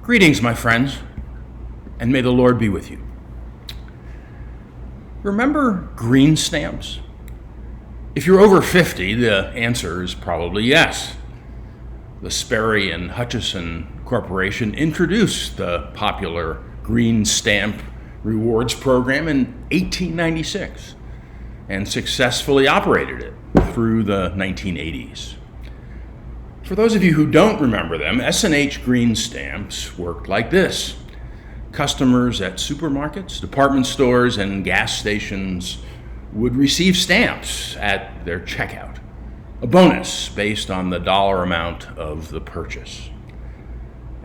Greetings, my friends, and may the Lord be with you. Remember green stamps? If you're over 50, the answer is probably yes. The Sperry and Hutchison Corporation introduced the popular green stamp rewards program in 1896 and successfully operated it through the 1980s. For those of you who don't remember them, S&H green stamps worked like this. Customers at supermarkets, department stores, and gas stations would receive stamps at their checkout, a bonus based on the dollar amount of the purchase.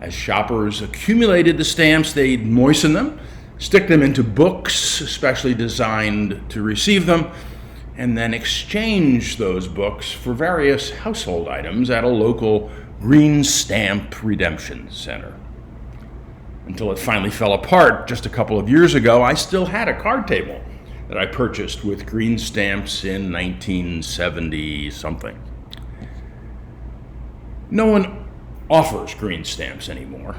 As shoppers accumulated the stamps, they'd moisten them, stick them into books especially designed to receive them, and then exchange those books for various household items at a local green stamp redemption center. Until it finally fell apart just a couple of years ago, I still had a card table that I purchased with green stamps in 1970-something. No one offers green stamps anymore.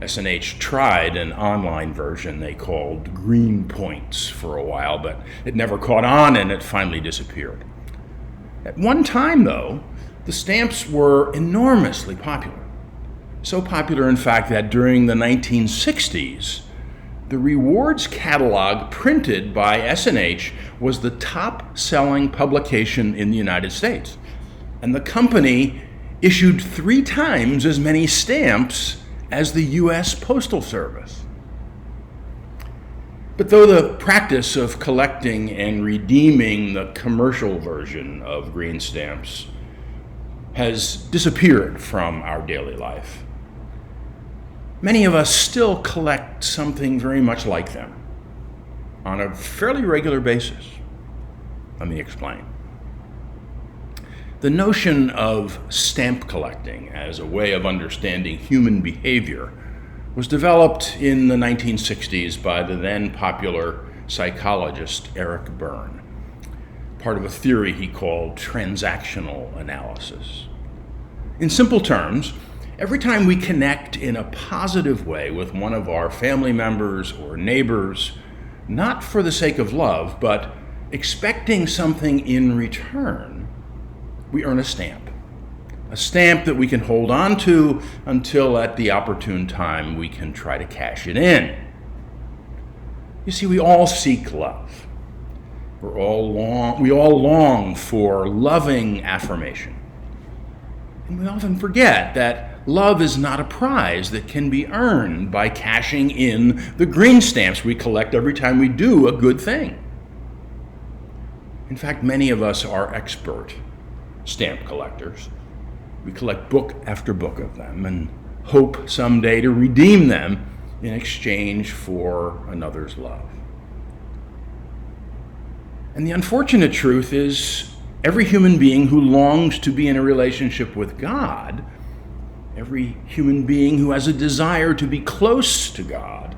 S&H tried an online version they called Green Points for a while, but it never caught on and it finally disappeared. At one time, though, the stamps were enormously popular. So popular, in fact, that during the 1960s, the rewards catalog printed by S&H was the top-selling publication in the United States. And the company issued 3 times as many stamps as the U.S. Postal Service. But though the practice of collecting and redeeming the commercial version of green stamps has disappeared from our daily life, many of us still collect something very much like them on a fairly regular basis. Let me explain. The notion of stamp collecting as a way of understanding human behavior was developed in the 1960s by the then popular psychologist Eric Berne, part of a theory he called transactional analysis. In simple terms, every time we connect in a positive way with one of our family members or neighbors, not for the sake of love, but expecting something in return, we earn a stamp that we can hold on to until at the opportune time we can try to cash it in. You see, we all seek love. We all long for loving affirmation. And we often forget that love is not a prize that can be earned by cashing in the green stamps we collect every time we do a good thing. In fact, many of us are expert stamp collectors. We collect book after book of them and hope someday to redeem them in exchange for another's love. And the unfortunate truth is, every human being who longs to be in a relationship with God, every human being who has a desire to be close to God,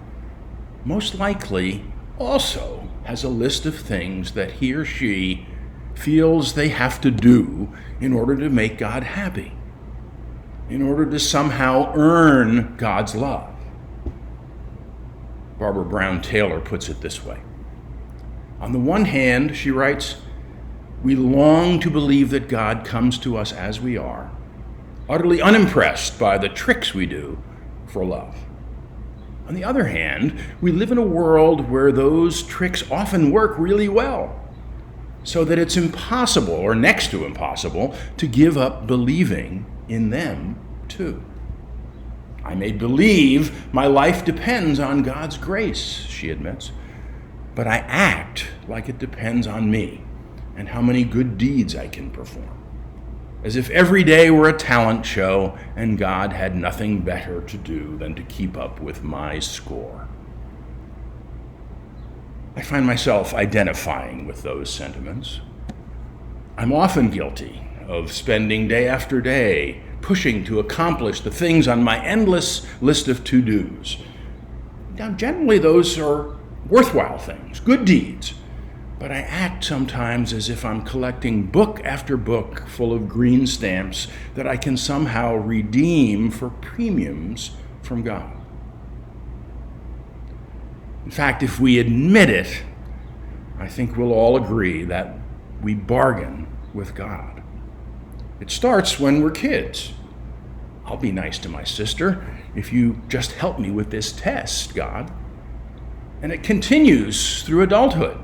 most likely also has a list of things that he or she feels they have to do in order to make God happy, in order to somehow earn God's love. Barbara Brown Taylor puts it this way. On the one hand, she writes, we long to believe that God comes to us as we are, utterly unimpressed by the tricks we do for love. On the other hand, we live in a world where those tricks often work really well, so that it's impossible, or next to impossible, to give up believing in them too. I may believe my life depends on God's grace, she admits, but I act like it depends on me and how many good deeds I can perform, as if every day were a talent show and God had nothing better to do than to keep up with my score. I find myself identifying with those sentiments. I'm often guilty of spending day after day pushing to accomplish the things on my endless list of to-dos. Now, generally those are worthwhile things, good deeds, but I act sometimes as if I'm collecting book after book full of green stamps that I can somehow redeem for premiums from God. In fact, if we admit it, I think we'll all agree that we bargain with God. It starts when we're kids. I'll be nice to my sister if you just help me with this test, God. And it continues through adulthood.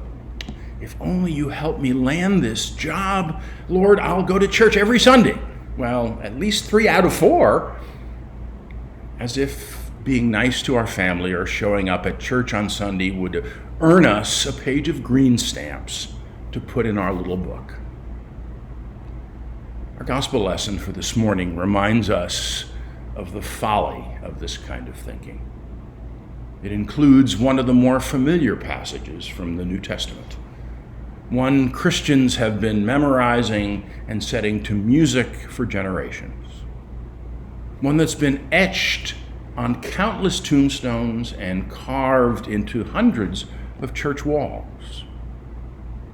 If only you help me land this job, Lord, I'll go to church every Sunday. Well, at least 3 out of 4. As if being nice to our family or showing up at church on Sunday would earn us a page of green stamps to put in our little book. Our gospel lesson for this morning reminds us of the folly of this kind of thinking. It includes one of the more familiar passages from the New Testament, one Christians have been memorizing and setting to music for generations, one that's been etched on countless tombstones and carved into hundreds of church walls.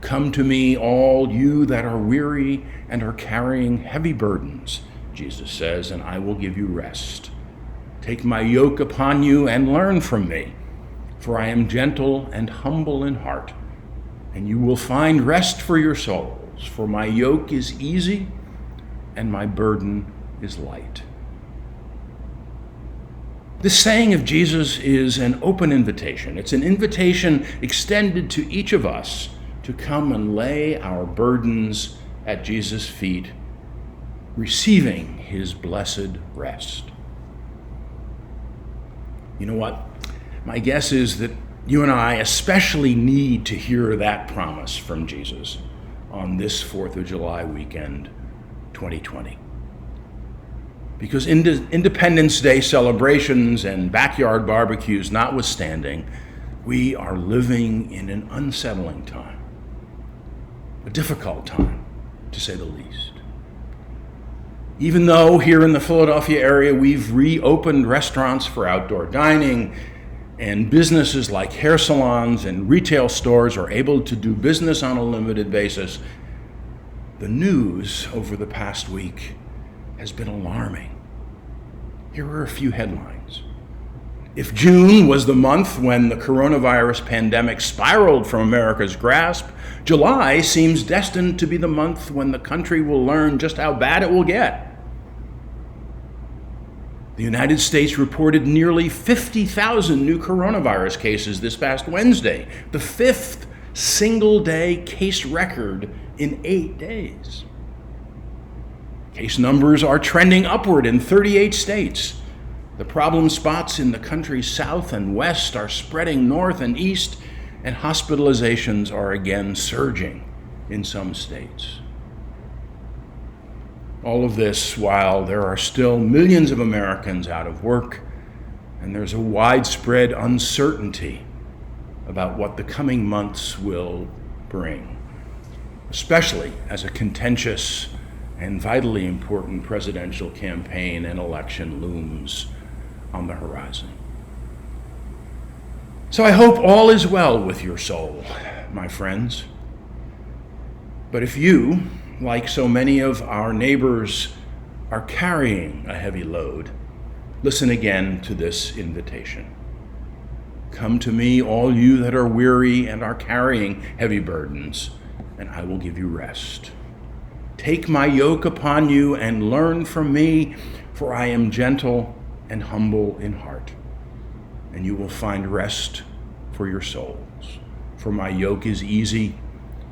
Come to me, all you that are weary and are carrying heavy burdens, Jesus says, and I will give you rest. Take my yoke upon you and learn from me, for I am gentle and humble in heart, and you will find rest for your souls, for my yoke is easy and my burden is light. This saying of Jesus is an open invitation. It's an invitation extended to each of us to come and lay our burdens at Jesus' feet, receiving his blessed rest. You know what? My guess is that you and I especially need to hear that promise from Jesus on this 4th of July weekend, 2020. Because Independence Day celebrations and backyard barbecues notwithstanding, we are living in an unsettling time, a difficult time, to say the least. Even though here in the Philadelphia area we've reopened restaurants for outdoor dining, and businesses like hair salons and retail stores are able to do business on a limited basis, the news over the past week has been alarming. Here are a few headlines. If June was the month when the coronavirus pandemic spiraled from America's grasp, July seems destined to be the month when the country will learn just how bad it will get. The United States reported nearly 50,000 new coronavirus cases this past Wednesday, the 5th single-day case record in 8 days. Case numbers are trending upward in 38 states. The problem spots in the country's south and west are spreading north and east, and hospitalizations are again surging in some states. All of this while there are still millions of Americans out of work, and there's a widespread uncertainty about what the coming months will bring, especially as a contentious and vitally important presidential campaign and election looms on the horizon. So I hope all is well with your soul, my friends. But if you, like so many of our neighbors, are carrying a heavy load, listen again to this invitation. Come to me, all you that are weary and are carrying heavy burdens, and I will give you rest. Take my yoke upon you and learn from me, for I am gentle and humble in heart, and you will find rest for your souls. For my yoke is easy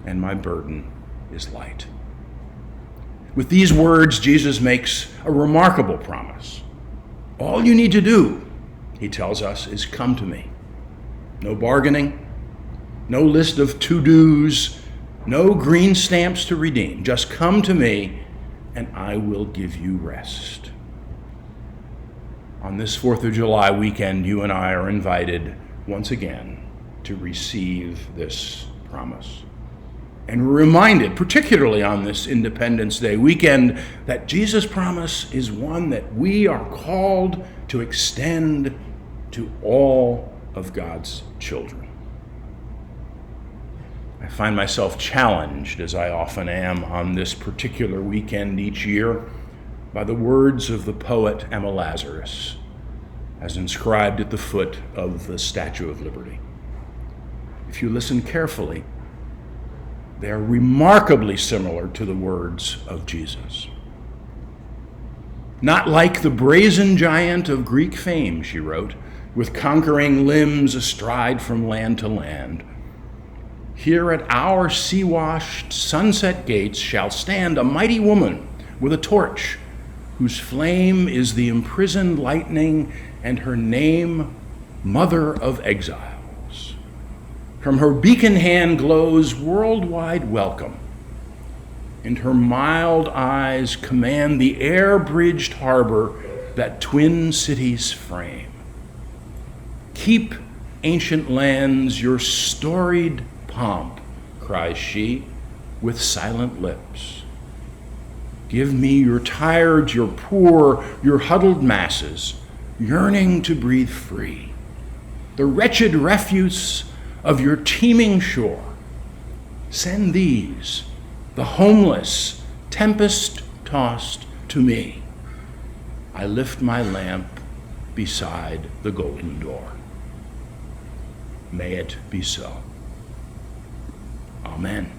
and my burden is light. With these words, Jesus makes a remarkable promise. All you need to do, he tells us, is come to me. No bargaining, no list of to-dos, no green stamps to redeem. Just come to me and I will give you rest. On this 4th of July weekend, you and I are invited once again to receive this promise. And we're reminded, particularly on this Independence Day weekend, that Jesus' promise is one that we are called to extend to all of God's children. I find myself challenged, as I often am on this particular weekend each year, by the words of the poet Emma Lazarus. as inscribed at the foot of the Statue of Liberty. If you listen carefully, they are remarkably similar to the words of Jesus. Not like the brazen giant of Greek fame, she wrote, with conquering limbs astride from land to land. Here at our sea-washed sunset gates shall stand a mighty woman with a torch, whose flame is the imprisoned lightning, and her name, Mother of Exiles. From her beacon hand glows worldwide welcome, and her mild eyes command the air-bridged harbor that twin cities frame. Keep, ancient lands, your storied pomp, cries she, with silent lips. Give me your tired, your poor, your huddled masses, yearning to breathe free, the wretched refuse of your teeming shore. Send these, the homeless, tempest-tossed, to me. I lift my lamp beside the golden door. May it be so. Amen.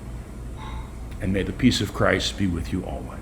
And may the peace of Christ be with you always.